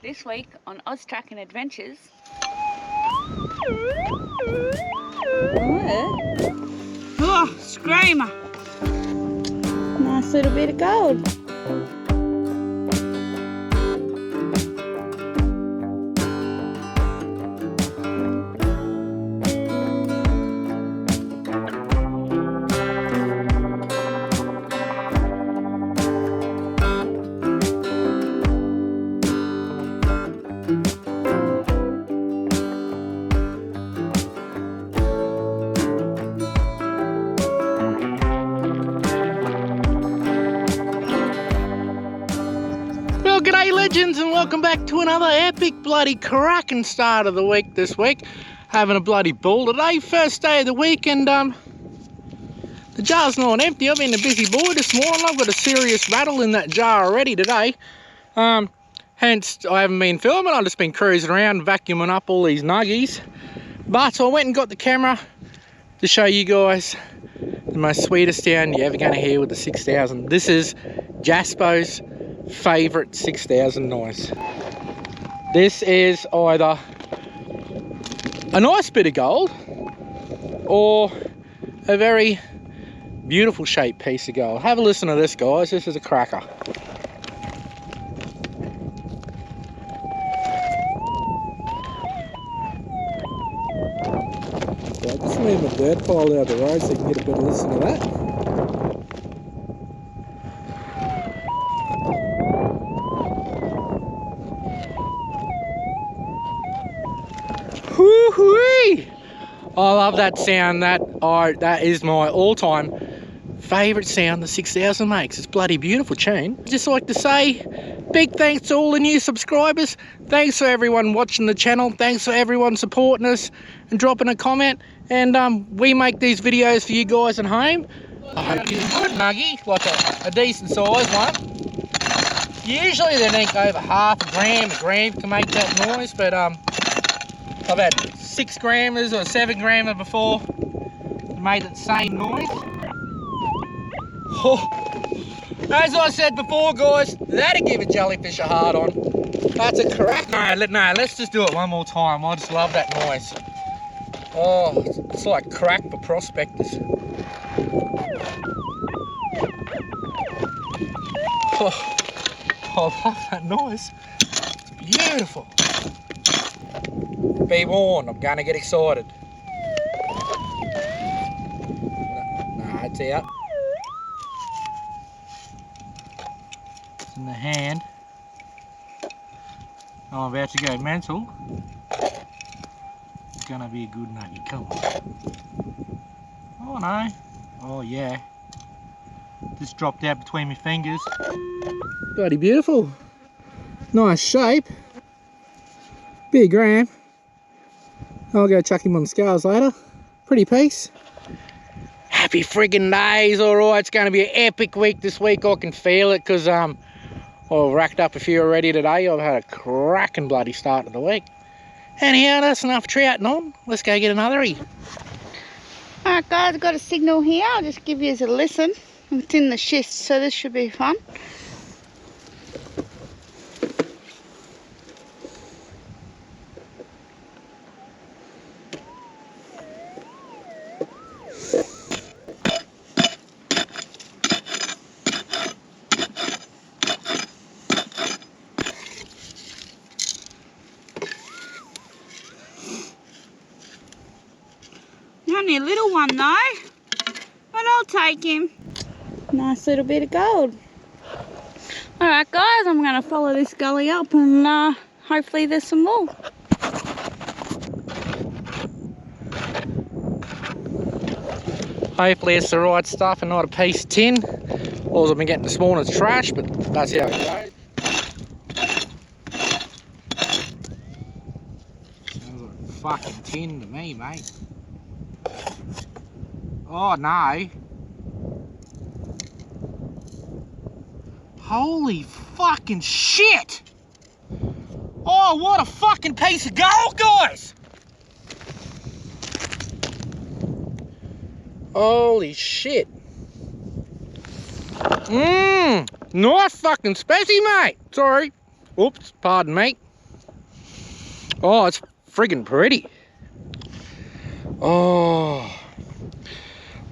This week on Oz Tracking Adventures. Oh, screamer! Nice little bit of gold. Well, g'day legends, and welcome back to another epic bloody cracking start of the week this week. Having a bloody ball today, first day of the week, and the jar's not empty. I've been a busy boy this morning. I've got a serious rattle in that jar already today. Hence I haven't been filming. I've just been cruising around vacuuming up all these nuggies. But I went and got the camera to show you guys the most sweetest sound you're ever going to hear with the 6000. This is Jaspo's favourite 6000 noise. This is either a nice bit of gold or a very beautiful shaped piece of gold. Have a listen to this, guys. This is a cracker. Yeah, just leave the bird pile out of the road so you can get a better listen to that. Woo-wee! I love that sound. That is my all-time favourite sound the 6000 makes. It's bloody beautiful tune. I'd just like to say big thanks to all the new subscribers. Thanks for everyone watching the channel. Thanks for everyone supporting us and dropping a comment. And we make these videos for you guys at home. I hope you enjoyed nuggie, like a decent sized one. Usually they need over half a gram to make that noise, but I've had 6 grammers or 7 grammer before that made the same noise. Oh, as I said before, guys, that'd give a jellyfish a hard on. That's a crack. No, let's just do it one more time. I just love that noise. Oh, it's like crack for prospectors. Oh, I love that noise. It's beautiful. Be warned, I'm gonna get excited. No, it's out. It's in the hand. I'm about to go mental. It's gonna be a good nugget. Come on. Oh no. Oh yeah. Just dropped out between my fingers. Bloody beautiful. Nice shape. Big gram. I'll go chuck him on the scales later. Pretty piece. Happy friggin' days, alright. It's going to be an epic week this week. I can feel it because I've racked up a few already today. I've had a cracking bloody start of the week. Anyhow, that's enough trouting on. Let's go get another -y. Alright guys, I've got a signal here. I'll just give you a listen. It's in the schist, so this should be fun. Only a little one though, but I'll take him. Nice little bit of gold. Alright guys, I'm going to follow this gully up and hopefully there's some more. Hopefully it's the right stuff and not a piece of tin. All I've been getting this morning is trash, but that's how it goes. Sounds like fucking tin to me, mate. Oh no. Holy fucking shit! Oh, what a fucking piece of gold, guys! Holy shit. Nice fucking specy, mate. Sorry. Oops, pardon me. Oh, it's friggin' pretty. Oh,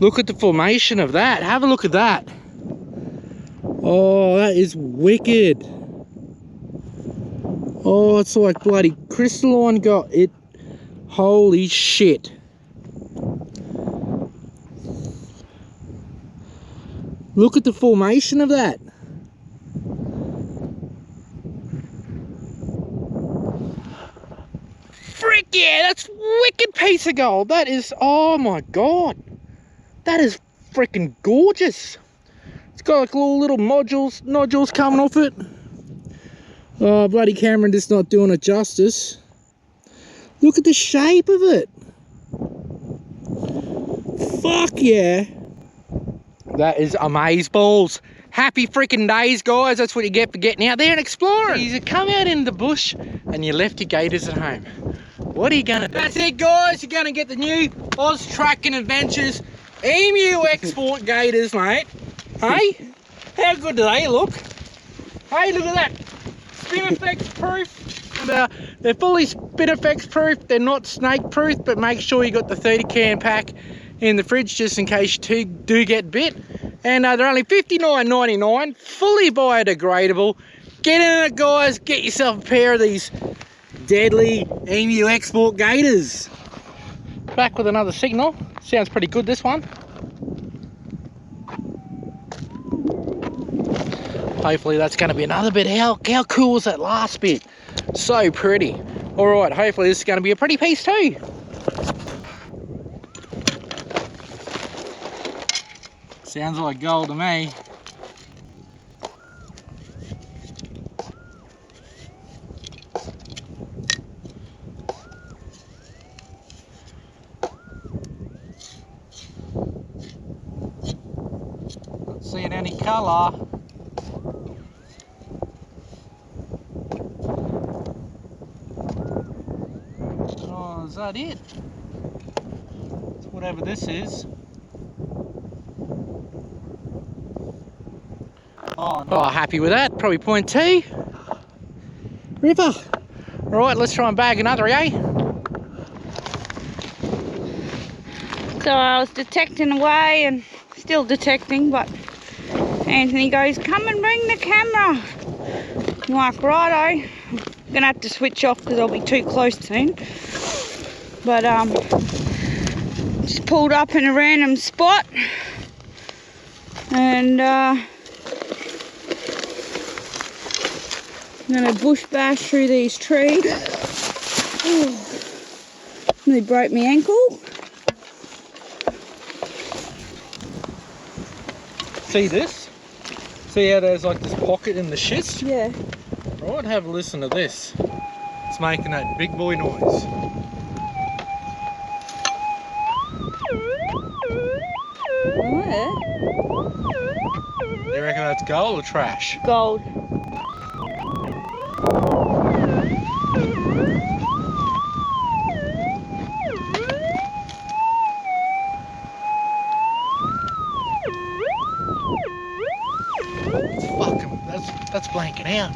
look at the formation of that. Have a look at that. Oh, that is wicked. Oh, it's like bloody crystalline got it. Holy shit. Look at the formation of that. Frick yeah, that's wicked piece of gold. That is, oh my god. That is freaking gorgeous. It's got like little nodules coming off it. Oh, bloody camera just not doing it justice. Look at the shape of it. Fuck yeah. That is amazeballs. Happy freaking days, guys. That's what you get for getting out there and exploring. So you come out in the bush and you left your gators at home. What are you gonna do? That's it, guys. You're gonna get the new Oz Tracking Adventures Emu Export Gators, mate. Hey? How good do they look? Hey, look at that. Spin effects proof. They're fully spin effects proof. They're not snake proof, but make sure you got the 30 can pack in the fridge just in case you do get bit. And they're only $59.99, fully biodegradable. Get in it, guys. Get yourself a pair of these deadly Emu Export Gators. Back with another signal. Sounds pretty good, this one. Hopefully that's going to be another bit. How cool was that last bit? So pretty. All right, hopefully this is going to be a pretty piece too. Sounds like gold to me. Not seeing any colour. Oh, is that it? It's whatever this is. Oh, happy with that. Probably 0.2. River. All right, let's try and bag another, eh? So I was detecting away and still detecting, but Anthony goes, come and bring the camera. I'm like, righto. I'm gonna have to switch off because I'll be too close soon. But just pulled up in a random spot and I'm gonna bush bash through these trees. Ooh, nearly broke my ankle. See this? See how there's like this pocket in the schist? Yeah. Right, have a listen to this. It's making that big boy noise. Oh, You reckon that's gold or trash? yeah. Gold. Fuck 'em. That's blanking out.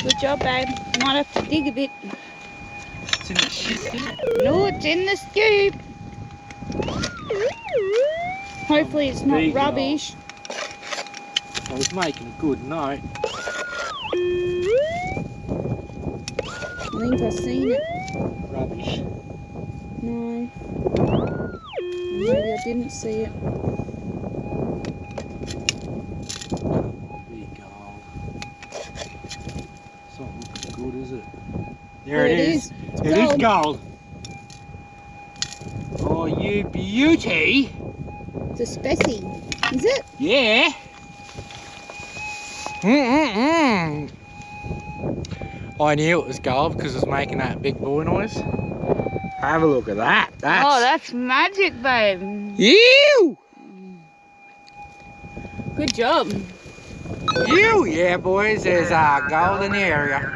Good job, babe. Might have to dig a bit. It's in the schist, isn't it? No, it's in the scoop. Hopefully it's not Big rubbish. I was making a good note. I think I've seen it. Rubbish. No. Maybe I didn't see it. Big gold. It's not looking good, is it? There it is. It's It is gold. gold. Oh, you beauty. It's a specie. Is it? Yeah. I knew it was gold because it was making that big boy noise. Have a look at that. That's magic, babe. You. Good job. You. Yeah, boys. There's gold in the area.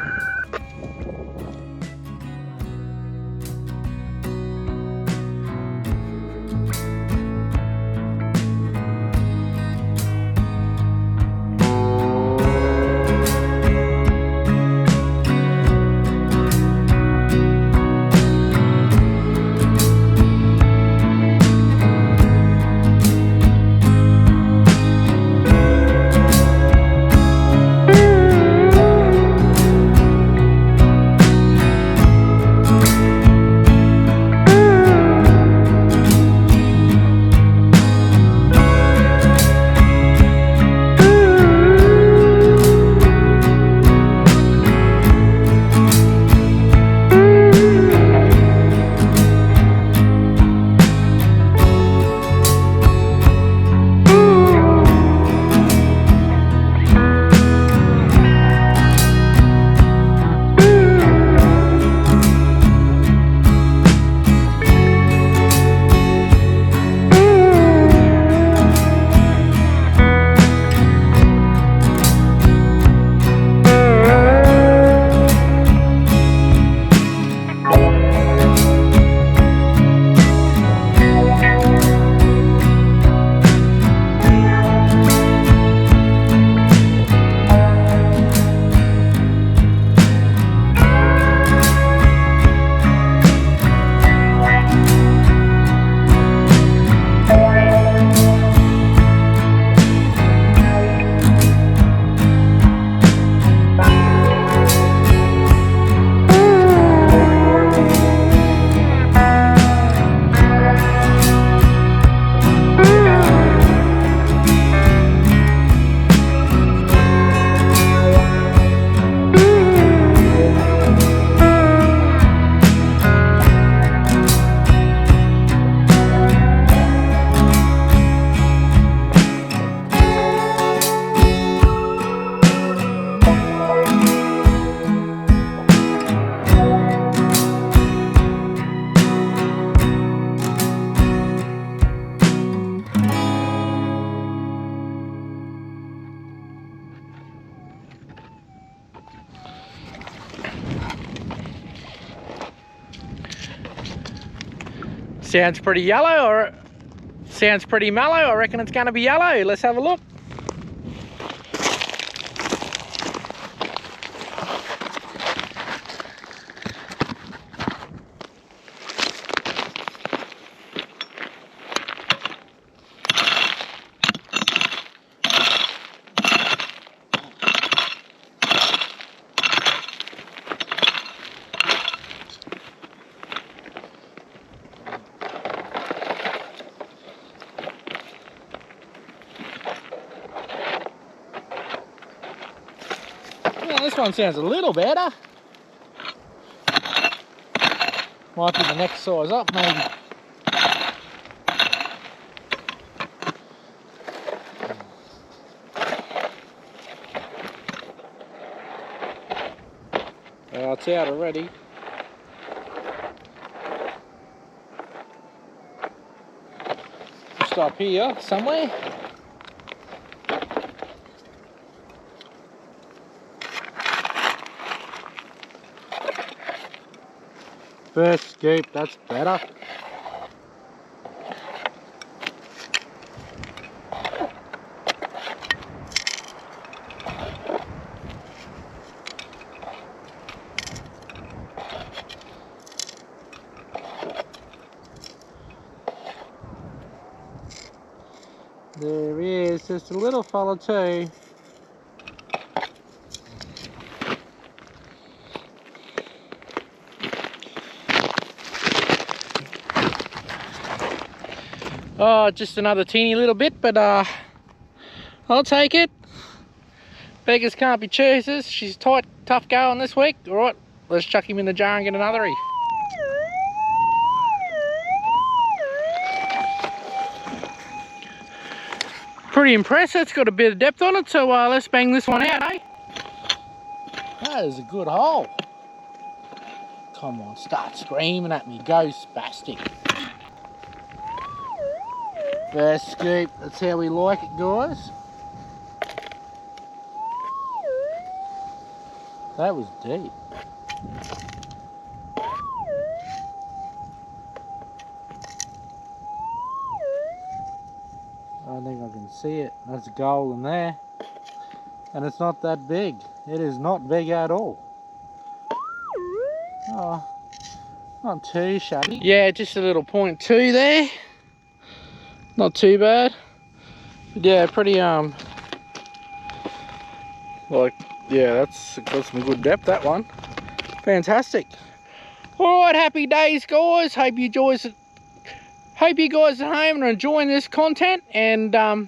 Sounds pretty yellow, or sounds pretty mellow. I reckon it's going to be yellow. Let's have a look. Yeah, this one sounds a little better. Might be the next size up, maybe. It's out already. Stop here somewhere. First scoop, that's better. There he is, just a little fella too. Oh, just another teeny little bit, but I'll take it. Beggars can't be choosers. She's tight, tough going this week. All right, let's chuck him in the jar and get another. Pretty impressed. It's got a bit of depth on it, so let's bang this one out, eh? That is a good hole. Come on, start screaming at me. Go spastic. First scoop, that's how we like it, guys. That was deep. I think I can see it. That's gold in there. And it's not that big. It is not big at all. Oh, not too shabby. Yeah, just a little 0.2 there. Not too bad. But yeah, pretty like, yeah, that's got some good depth, that one. Fantastic. Alright, happy days, guys. Hope you guys at home are enjoying this content, and I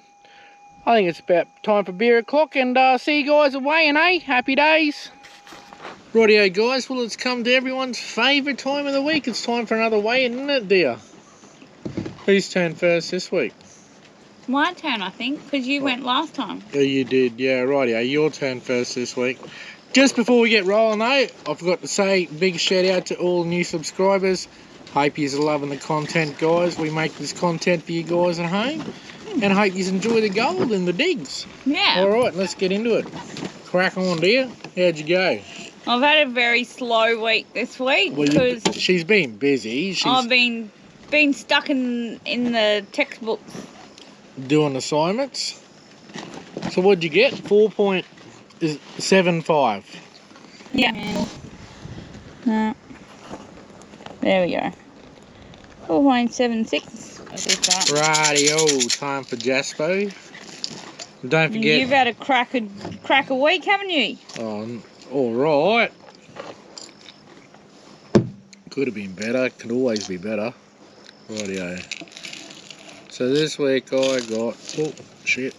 think it's about time for beer o'clock, and see you guys away, and happy days. Rightio guys, well, it's come to everyone's favourite time of the week. It's time for another weigh-in, isn't it, dear? Whose turn first this week? My turn, I think, because you went last time. Yeah, you did. Yeah, rightio. Your turn first this week. Just before we get rolling though, I forgot to say big shout out to all new subscribers. Hope you're loving the content, guys. We make this content for you guys at home, and hope you enjoy the gold and the digs. Yeah. Alright, let's get into it. Crack on, dear. How'd you go? I've had a very slow week this week, Well, because she's been busy. I've been stuck in the textbooks. Doing assignments. So what'd you get? 4.75. Yeah. No. There we go. 4.76. Rightio, time for Jaspo. Don't forget. You've had a cracker week, haven't you? Alright. Could have been better, could always be better. Rightio. So this week I got, oh shit.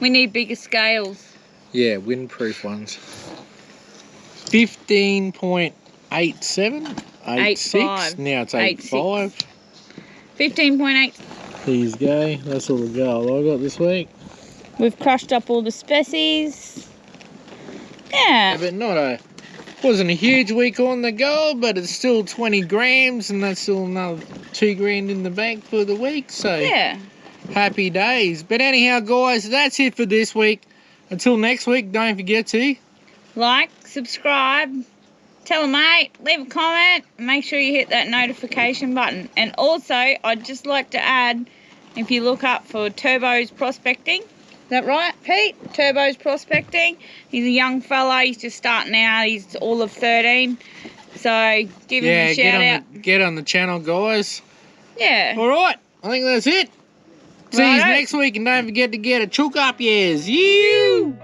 We need bigger scales. Yeah, windproof ones. 15.87, 86. Now it's 85. 15.8. There you go. That's all the gold I got this week. We've crushed up all the species. Yeah. But wasn't a huge week on the gold, but it's still 20 grams, and that's still another 2 grand in the bank for the week. So yeah. Happy days. But anyhow, guys, that's it for this week. Until next week, don't forget to like, subscribe, tell a mate, leave a comment, make sure you hit that notification button. And also, I'd just like to add, if you look up for Turbo's Prospecting, is that right, Pete? Turbo's Prospecting. He's a young fella, he's just starting out, he's all of 13. So, give him a shout out. Get on the channel, guys. Yeah. Alright, I think that's it. See you next week, and don't forget to get a chook up yours. You.